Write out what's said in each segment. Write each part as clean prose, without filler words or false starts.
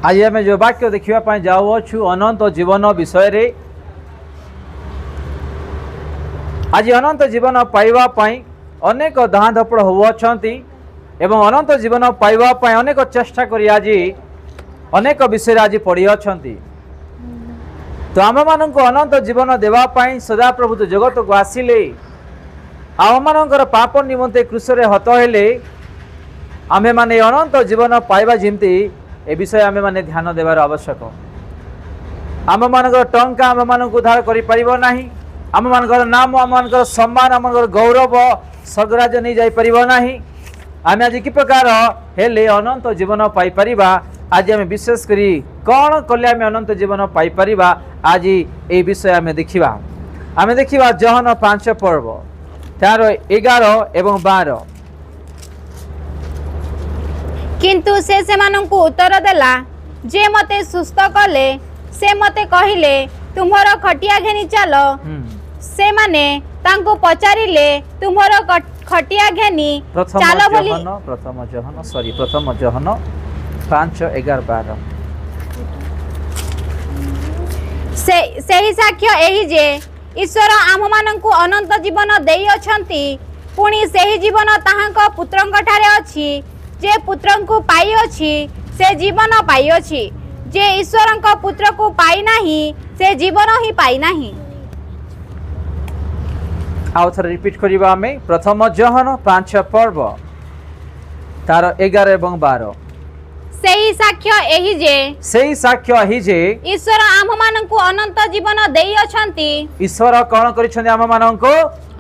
आज आम जो वाक्य देखा जाऊँ अनंत जीवन विषय रे। आज अनंत जीवन पाइबापी अनेक धाँधपड़ होती एवं अनंत जीवन पाइबापी अनेक चेष्टा करी आज अनेक विषय आज पढ़ी अच्छा। तो आम मान को अनंत जीवन देवाई सदा प्रभु तो जगत को आसिले आम मान पाप निमंते क्रूसरे हत हेले आमे माने अनंत जीवन पाइबा जमती ए विषय आमे माने ध्यान देवार आवश्यक। आम मान टंका आम मान उद्धार कर नाही, आम मान नाम आम मान सम्मान आम गौरव स्वर्गराज नहीं जापर नाही। आम आज कि प्रकार हेले अनंत जीवन पाइपर आज आम विशेष करी कौन कले आम अनंत जीवन पाइपर आज ये विषय आम देखा। आम देखा जहन 5 पर्व तार 11 एवं 12। किंतु से सेमानंकु उत्तर देला जे मते सुस्थ कले से मते कहिले तुम्हारा खटिया घेनी चलो। से माने तांको पचारिले तुम्हारा खटिया घेनी चलो बोली। प्रथम जहन 5, 11, 12 से ही साक्ष्य एही जे ईश्वर आम मानंकु अनंत जीवन देई अछंती पुणी से ही जीवन ताहांको पुत्रंक ठारे अछि। जे पुत्र को पाई अछि से जीवन पाई अछि, जे ईश्वर को पुत्र को पाई नाही से जीवन ही पाई नाही। आउ थरे रिपीट करिबा हमें प्रथम जहन 5 पर्व तार 11 एवं 12। सेही साक्ष्य एही जे ईश्वर आम मान को अनंत जीवन देई अछंती। ईश्वर कोन करिछन्ती आम मान को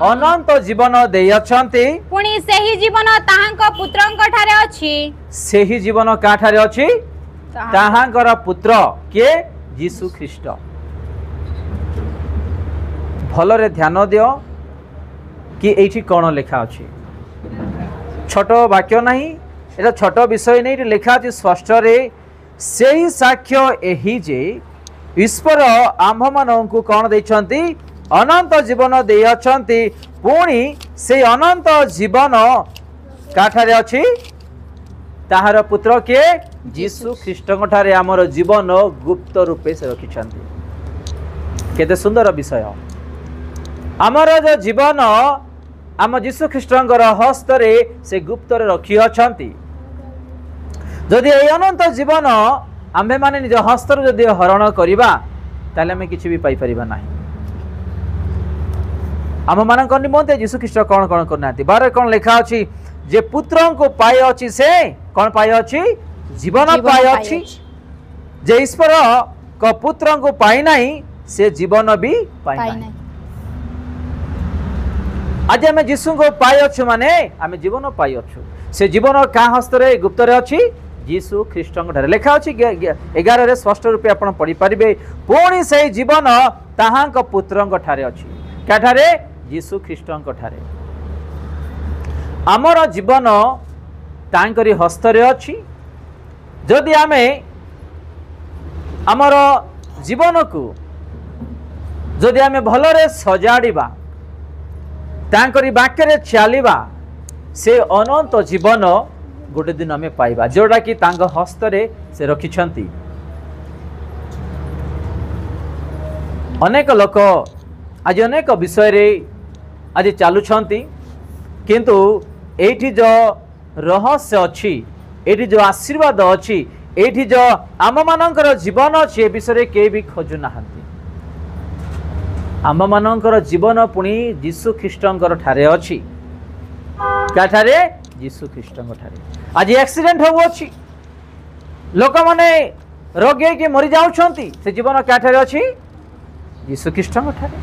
अनंत जीवन देई अछंती पुणी सेही जीवन ताहांक पुत्रंक ठारे अछि। सेही जीवन का ठारे अछि? ताहांकर पुत्र के यीशु ख्रीष्ट। भलरे ध्यान दियो कि एठी कोन लिखा अछि। छोट वाक्य नहीं, एटा छोट विषय नहीं, लिखा अछि स्पष्ट रे सेही साक्ष्य एही जे ईश्वर आम्भ माननकु कोन दैछंती अनंत जीवन दे अछंती पुणी से अनंत जीवन काठारे अछि ताहार पुत्र के यीशु ख्रीष्ट ठारे आमर जीवन गुप्त रूपे से रखिछंती। केते सुंदर विषय। आमर जो जीवन आम यीशु ख्रीष्टंकर हस्त रे से गुप्त रे रखी अछंती। जदि ए अनंत जीवन आम्भे माने निज हस्त रे जदि हरण करिबा ताले आमे किछि भी पाई परिबा नाही। आम मान निमंते यीशु ख्रीष्ट कौन कौन करना। 12 कौन लिखा अछि जे पुत्र को पाए अछि से कौन पाए अछि? जीवन पाए अछि। जे ईश्वर को पुत्र को पाई नाही से जीवन भी पाई नाही। आज आम यीशु को पाई अछु माने आम जीवन पाई अछु। से जीवन का हस्त रे गुप्त रे अछि? यीशु ख्रीष्ट ठारे लिखा अछि 11 रे स्पष्ट रूपे आपण पढ़ी परिबे पुणी से जीवन ताहांक पुत्रंक ठारे अछि। का ठारे? यीशु ख्रीष्टंक ठारे। आमर जीवन तांकरी हस्त रे अछि। जदि आमे आमर जीवन को जदि आमे भलरे सजाड़िबा तांकरी वाक्य रे चलिबा से अनंत जीवन गोटे दिन आमे पाइबा जोटा कि तांग हस्त रे से रखिछंती। अनेक लोक आज अनेक विषय रे आज चलुछंती किंतु एठी जो रहस्य अछि, एठी जो आशीर्वाद अछि, एठी जो आम मानकर जीवन अछि ए विषय के भी खोजु नाहंती। आम मानकर जीवन पुणी यीशु ख्रीष्टंकर ठारे अछि। का ठारे? यीशु ख्रीष्टंकर ठारे। आज एक्सीडेंट हो अछि, लोक माने रोगी के मरि जाउछंती, से जीवन का ठारे अछि? यीशु ख्रीष्टंकर ठारे।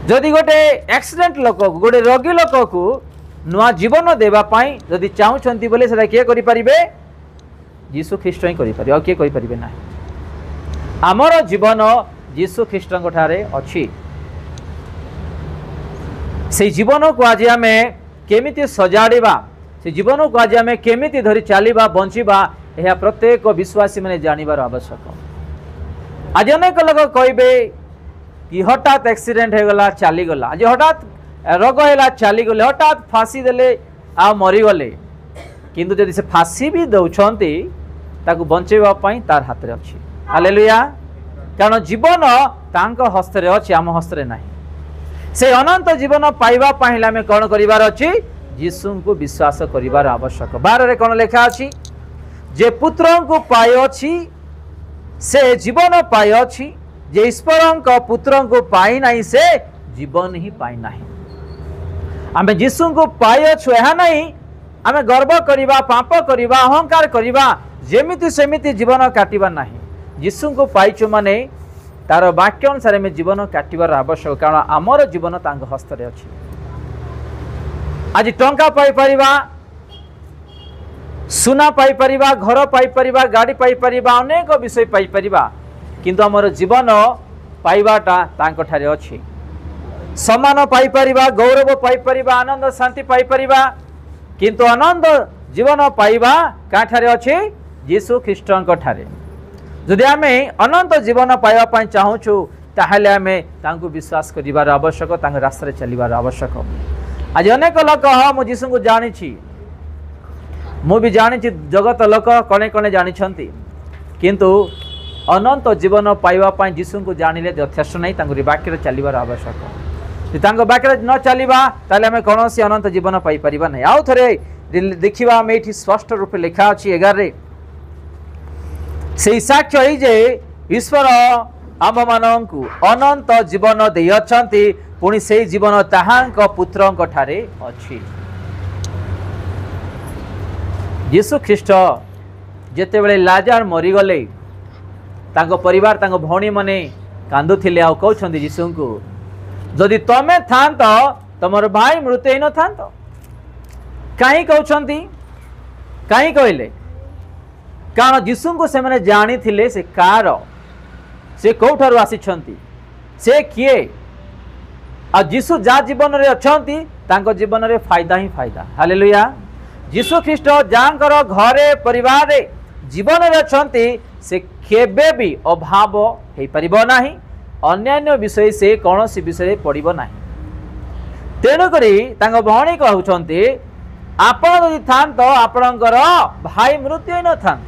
जदि गोटे एक्सीडेंट लोक गोटे रोगी लोक को नुआ जीवन देवा पाई जदि चाहूछंती बोले सेटा के करि परिबे? यीशु ख्रीष्ट ही करि परिबे, आ के करि परिबे नाही। हमर जीवन यीशु ख्रीष्टंक ठारे अछि। से जीवन को आज आमे केमिति सजाड़िबा, से जीवन को आज आमे केमिति धरि चलिबा बंचिबा एहा प्रत्येक विश्वासी माने जानिबार आवश्यक। आज अनेक लोक कहबे कि हठात एक्सीडेंट हो गला चली गला, आज हठात रोग है चली गले, हठात फांसी देले आ मरी गले। किंतु जदि से फांसी भी दौरान ताकू बंचेबा पई तार हाथ रे अछि। हालेलुया। कारण जीवन तांको हस्त रे अछि, आम हस्त रे नाही। से अनंत जीवन पाइबा पई आमे कोन करिवार अछि? यीशु को विश्वास करिवार आवश्यक। 12 रे कोन लेखा अछि? जे पुत्र को पाय अछि से जीवन पाय अछि, जे ईश्वर को पुत्र को पाई नाही से जीवन ही पाई नाही। आमे यीशु को पाय छु एहा नहीं आमे गर्व करिबा, पाप करिबा, अहंकार करिबा, जेमिति सेमिति जीवन काटिबा नाही। यीशु को पाइछु माने तार वाक्य अनुसार में जीवन काटिबार आवश्यक। कारण आमर जीवन तांग हस्त रे अछि। आज टंका पाई परिबा, सुना पाई परिबा, घर पाई परिबा, गाड़ी पाई परिबा, अनेक विषय पाई परिबा, किंतु आमर जीवन पाइबाटा तांको ठारे अछि। सम्मान पाई परिबा, गौरव पाई परिबा, आनंद शांति पाई परिबा, किंतु आनंद जीवन पाइबा का ठारे अछि? यीशु ख्रीष्टଙ୍କ ठारे। जदि आमे अनंत जीवन पाइबा पई चाहूछु ताहले आमे तांको विश्वास करिवार आवश्यक, तांग रास्ता रे चलिवार आवश्यक। आज अनेक लोक मु यीशु को जानि छी, मु भी जानि छी, जगत लोक कणे कणे जानि छंती, किंतु अनंत जीवन पाइबा पई यीशु को जानिले यथेष्ट नहीं। तांको वाक्य रे चलिवार आवश्यक। यदि तांको वाक्य रे न चलिबा ताले आमे कोनोसी अनंत जीवन पाई परिबा नहीं। आउ थरे देखिबा आमे एठी स्पष्ट रूप लिखा अछि 11 रे, से साक्ष्य है जे ईश्वर आम मानकु अनंत जीवन दे अछंती, पुणी से जीवन ताहांक पुत्रंक ठारे अछि। यीशु ख्रीष्ट जेते बेले लाजार मरी गले, तांको परिवार, तांको भौणी माने कांदुथिले, आ कहउछंती यीशु को, जदि तमे थांत तमर भाई मृत्यु न थांत। काई कहउछंती? काई कहले? कारण यीशु को से माने जानी थिले से कार, से कोठारु आसीछंती, से किए, आ यीशु जा जीवन रे अछंती तांको जीवन रे फायदा ही फायदा। हालेलुया। यीशु ख्रीष्ट जांकर घरे परिवार रे जीवन रे अछंती से केबे भी अभाव हे परिबो नाही, अन्यान्य विषय से कोनोसी विषय पड़िबो नाही। तेणु करी तांको भौणी कहउछंती, आपण जदि थांत आपणकर भाई मृत्यु न थांत।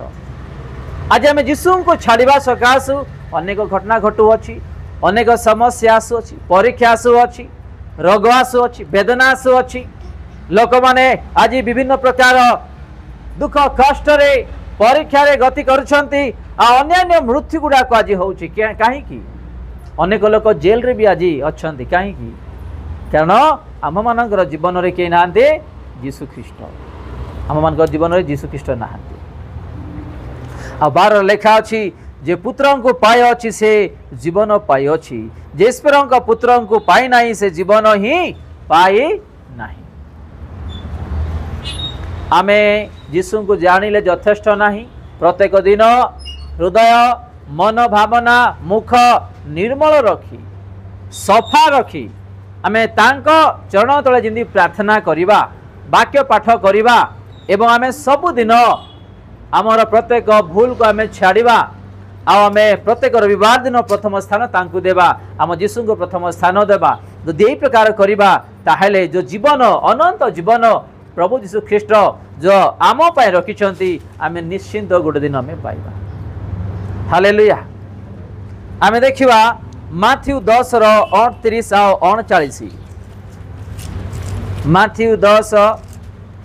आज आम यीशु को छाड़ा सकाशु अनेक घटना घटू अच्छी, अनेक समस्या आसु अच्छी, परीक्षा आसु अच्छी, रोग आसु अच्छी, वेदना आसु अच्छी। लोक माने आज विभिन्न प्रकार दुख कष्ट रे परीक्षा रे गति करुछंती, अन्यान्य मृत्यु गुड़ाक आज होउछि। काहेकि अनेक लोक जेल रे भी आज अछंती। काहेकि? कारण आम मानकर जीवन रे के नांदे यीशु ख्रीष्ट, आम मान जीवन में यीशु ख्रीष्ट नहांती। आ 12 लेखा अछि जे पुत्र को पाय अछि से जीवन पाय अछि, जे ईश्वर को पुत्र को पाई नाही से जीवन ही पाई नाही। आमे यीशु को जानिले यथेष्ट नाही। प्रत्येक दिन हृदय, मन, भावना, मुख निर्मल रखी, सफा रखी आमे तांको चरण तले जिंदी प्रार्थना करिबा, वाक्य पाठ करिबा, एवं आमे सब दिन आमर प्रत्येक भूल को आमे छाड़िबा, आमे प्रत्येक रविवार दिन प्रथम स्थान तांकु देबा, आम यीशु को प्रथम स्थान देबा। यदि एई प्रकार करिबा ताहेले जो जीवन अनंत जीवन प्रभु यीशु ख्रीष्ट जो आम पाए रखिछंती, आमे निश्चिंत गोटे दिन आमे पाइबा। हालेलुया। आमे देखिबा माथ्यू 10 रो 38 और 39। माथ्यू 10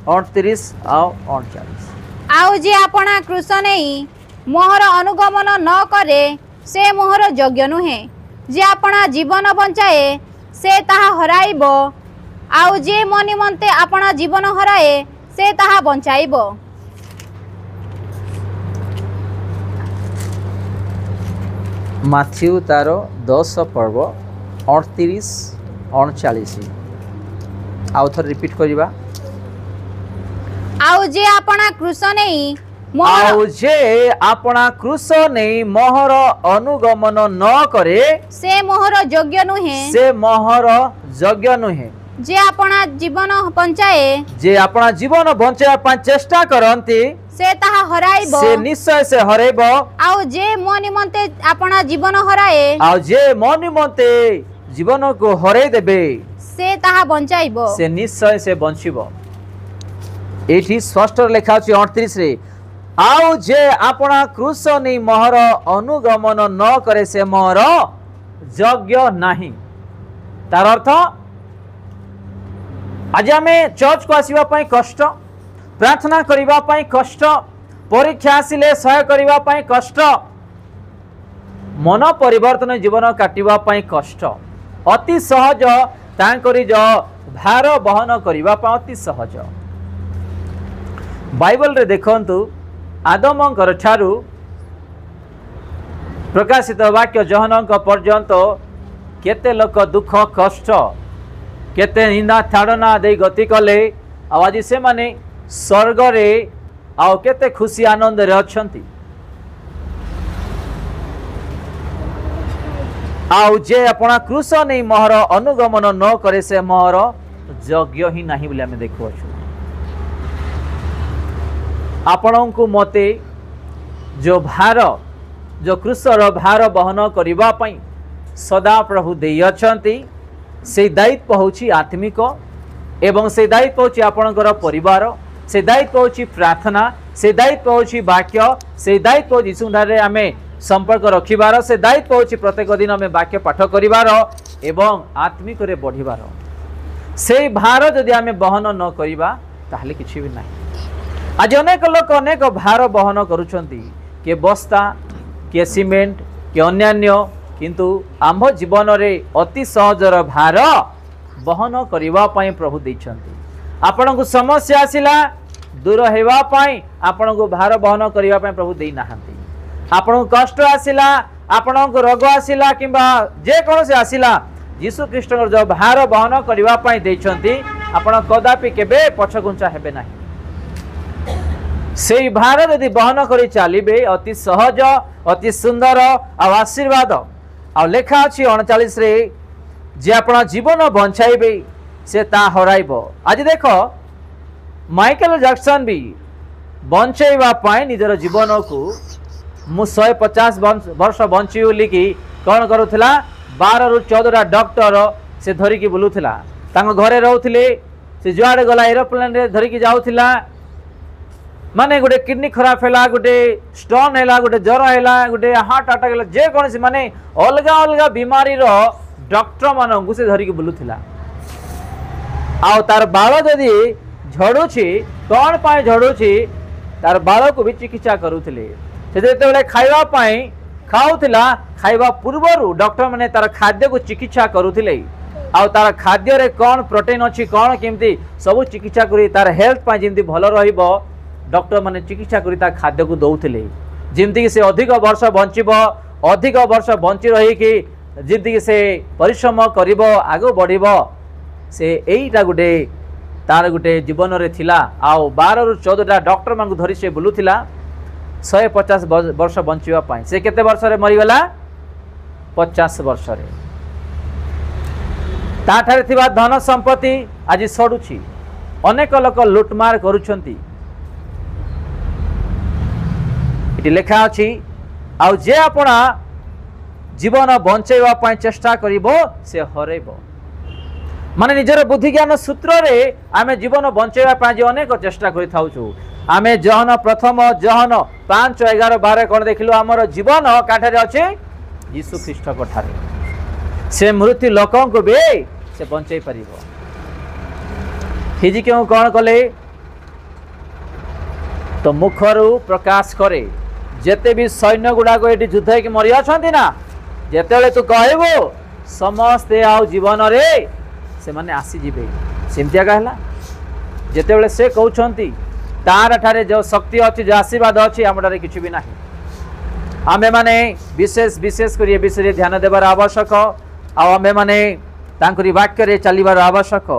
38 और 39। आउ जे आपणा क्रूस नहीं मोहर अनुगमन न करे से मोहर योग्य नुहे। जे आपणा जीवन बंचाए से ताहा हराइब, आउ जे मो निमंते आपणा जीवन हराए से ताहा बंचाइब। माथ्यू तार 10 पर्व 38 39। आउ थर रिपीट करिबा। आउ जे आपणा क्रूस नहीं आउ जे आपणा क्रूस नहीं मोहर अनुगमन न करे से मोहर योग्य नुहे। से मोहर योग्य नुहे। जे आपणा जीवन बंचाए, जे आपणा जीवन बंचाया पा चेष्टा करंती से ताहा हराइब, से निश्चय से हरेब। आउ जे मो निमंते आपणा जीवन हराए, आउ जे मो निमंते जीवन को हरै देबे से ताहा बंचाइब, से निश्चय से बंचिब। एठी स्पष्ट लेखा अछि 38 रे, आउ जे आपणा क्रूस नहीं मोहर अनुगमन न करे से मोहर यज्ञ नहीं। तार अर्थ आज आम चर्च को आसवाई कष्ट, प्रार्थना करने कष्ट, परीक्षा आसिले सहाय करने कष्ट, मन परिवर्तन जीवन काटापी कष्ट, अति सहज तांकरी जो भार बहन करने अति सहज। बाइबल रे देखंतु आदमंकर ठारू प्रकाशित वाक्य जहनक पर्यंत केते लोक दुख कष्ट केते निंदा ताड़ना दे गति कले। आज से माने स्वर्ग रे आउ केते खुशी आनंद रे अछंती। आउ जे अपना क्रूस नहीं मोहर अनुगमन न करे से मोहर यज्ञ ही नहीं बोले आम देखु। आपण को मते जो भार जो क्रूसर भार बहन करने सदा प्रभु दे अछंती, से दायित्व होची आत्मिक एवं से दायित्व होची आपणकर परिवार, से दायित्व होची प्रार्थना, से दायित्व होची वाक्य, से दायित्व यीशुठारे आमे संपर्क रखिबार, से दायित्व होची प्रत्येक दिन आमे वाक्य पाठ करिवार एवं आत्मिक रे बढ़िबार। से भार जदि आमे बहन न करिबा ताहले किछि भी नाही। आज अनेक लोक अनेक भार बहन करुछंती, के बस्ता के सीमेंट के अन्यान्य, किंतु आम्भ जीवन रे अति सहजर भार बहन करिवा पई प्रभु दैछंती। आपण को समस्या आसिला दूर हेवा पई आपण को भार बहन करिवा पई प्रभु देई नाहंती। आपण को कष्ट आसिला, आपण को रोग आसिला किंबा जे कोन से आसिला, यीशु ख्रीष्ट जो भार बहन करिवा पई दैछंती, आपण कदापि केबे पछगुंचा हेबे नाही। से भार यदि बहन करी चलिबे अति सहज अति सुंदर आशीर्वाद आ लेखा अच्छी 39 रे जे अपना जीवन बंचाइबे से ता हराइब। आज देख माइकल जैक्सन भी बंचाइबा पाई निजर जीवन को मु 150 वर्ष बंची बोलिकी कौन करुला 12 रु 14 डॉक्टर से धरिकी बुलूला, घरे रोले, से जुआड़े गला एरोप्लेन रे धरिकी जाऊला, माने गोटे किडनी खराब है, गोटे स्टोन है, गोटे ज्वर है, गोटे हार्ट अटैक है, जेकोसी माने अलग अलग बीमारी रो डॉक्टर मानू से धरिकी बुलूला। आ तार बाल जदि झड़ुची कौन पाए झड़ुची तार बाल को भी चिकित्सा करुले। से खावाई खाऊला, खावा पूर्वर डॉक्टर माने तार खाद्य को चिकित्सा करुले। आ तार खाद्य रे कौन प्रोटीन अच्छी कौन केमती सब चिकित्सा करी तार हेल्थ पाई जेमती भल रहिबो डॉक्टर माने चिकित्सा करी तार खाद्य को दौले, जमती से अधिक वर्ष बंचब, अधिक वर्ष बंची रहीकि जमती से परिश्रम करिबो आगो बढ़िबो। से एईटा गोटे तार गोटे जीवन रे थिला। आउ 12 रु 14 डॉक्टर मान धरी से बुलूला 150 वर्ष बंचिबा पाई। से केते वर्ष रे मरिगला? 50 वर्ष रे। ताठारे थिबा धन संपत्ति आज सडुछि, अनेक लोक लुटमार करुछंती। इति लेखा अछि आउ जे आपना जीवन बंचाइबा पाई चेष्टा करिबो से हरेबो। माने निजर बुद्धि ज्ञान सूत्र रे आमे जीवन बंचाइबा पाई जे अनेक चेष्टा करि थाउछु। आमे जहन प्रथम जहन 5 11 12 कोन देखिलो हमर जीवन काठारे अछि यीशु ख्रीष्ट कोठारे। से मृत्यु लोकन को बे से बंचाई परिबो। हिजी क्यों कोन कले तो मुखरु प्रकाश करे जेते भी सैन्य गुडा को एटी युद्ध के मरि अछंती ना, जेतेले तू कहबो समस्ते आउ जीवन रे से माने आसी जिबे। सिमतिया कहला जेतेले से कहउछंती तार ठारे जो शक्ति अछि जो आशीर्वाद अछि हमडारे किछु भी नाही। आमे माने विशेष करी विषय ध्यान देबार आवश्यक। आ आमे माने तांकरी वाक्य रे चलिबार आवश्यक।